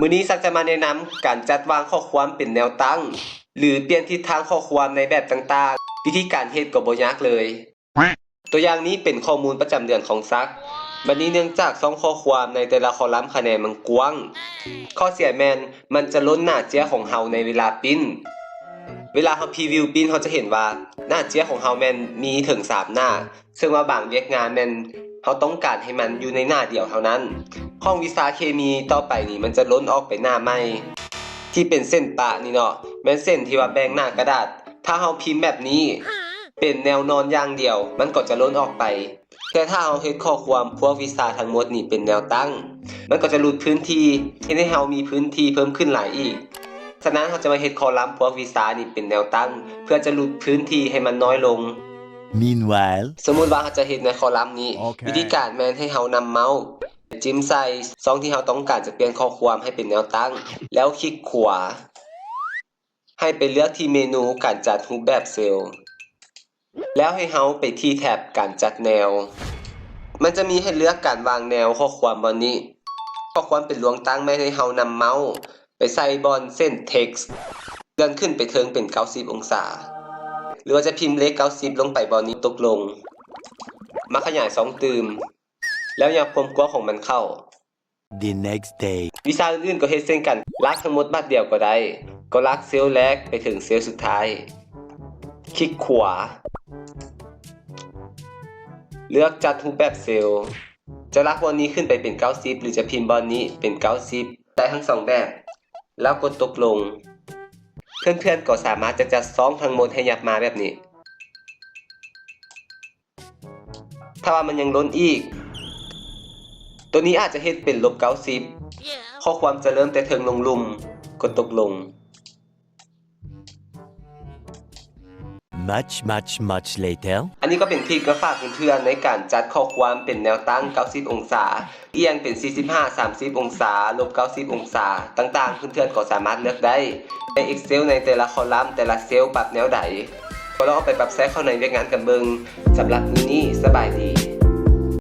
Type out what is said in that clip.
มื้อนี้ซักจะมาแนะนำการจัดวางข้อความเป็นแนวตั้งหรือเปลี่ยนทิศทางข้อความในแบบต่างๆวิธีการเฮ็ดก็บ่ยากเลยตัวอย่างนี้เป็นข้อมูลประจำเดือนของซักบัดนี้เนื่องจาก2ข้อความในแต่ละคอลัมน์คะแนนมันกว้างข้อเสียแม่นมันจะล้นหน้าเจียของเฮาในเวลาปิ้นเวลาเฮาพรีวิวปิ้นเฮาจะเห็นว่าหน้าเจียของเฮาแม่นมีถึง3หน้าซึ่งว่าบางเวียกงานแม่นเฮาต้องการให้มันอยู่ในหน้าเดียวเท่านั้นห้องวิชาเคมีต่อไปนี่มันจะล้นออกไปหน้าใหม่ที่เป็นเส้นปะนี่เนาะแม่นเส้นที่ว่าแบ่งหน้ากระดาษถ้าเฮาพิมพ์แบบนี้เป็นแนวนอนอย่างเดียวมันก็จะล้นออกไปแต่ถ้าเฮาเฮ็ดข้อความพวกวิชาทั้งหมดนี่เป็นแนวตั้งมันก็จะลดพื้นที่ให้เฮามีพื้นที่เพิ่มขึ้นหลายอีกฉะนั้นเราจะมาเฮ็ดคอลัมน์พวกวิชานี่เป็นแนวตั้งเพื่อจะลดพื้นที่ให้มันน้อยลง Meanwhile สมมุติว่าเราจะเฮ็ดในคอลัมน์นี้ Okay. วิธีการแม่นให้เฮานำเมาส์จิ้มใส่ช่องที่เฮาต้องการจะเปลี่ยนข้อความให้เป็นแนวตั้งแล้วคลิกขวาให้ไปเลือกที่เมนูการจัดรูปแบบเซลล์แล้วให้เฮาไปที่แท็บการจัดแนวมันจะมีให้เลือกการวางแนวข้อความบนนี้ข้อความเป็นลวงตั้งไม่ให้เฮานำเมาส์ไปใส่บนเส้น text เลื่อนขึ้นไปถึงเป็น90องศาหรือว่าจะพิมพ์เลข90ลงไปบนนี้ตกลงมาขยาย2ตืมแล้วยับความกว้างของมันเข้า the next day วิชาอื่นๆก็เฮ็ดเช่นกันลากทั้งหมดบัดเดียวก็ได้ก็ลากเซลล์แรกไปถึงเซลล์สุดท้ายคลิกขวาเลือกจัดรูปแบบเซลล์จะลากบอลนี้ขึ้นไปเป็น90หรือจะพิมพ์บอลนี้เป็น90ได้ทั้ง2แบบแล้วกดตกลงเพื่อนๆก็สามารถจะจัดซองทั้งหมดให้ยับมาแบบนี้ถ้าว่ามันยังล้นอีกตัวนี้อาจจะเฮ็ดเป็น-90ข้อความจะเริ่มแต่เทิงลงลุ่มกดตกลง much later อันนี้ก็เป็นทริคมาฝากเพื่อนๆในการจัดข้อความเป็นแนวตั้ง90องศาเอียงเป็น45 30องศา-90องศาต่างๆเพื่อนๆก็สามารถเลือกได้ใน Excel ในแต่ละคอลัมน์แต่ละเซลล์ปรับแนวใดก็ลองเอาไปปรับใช้เข้าในเวียกงานกันเบิ่งสำหรับมื้อนี้สบายดี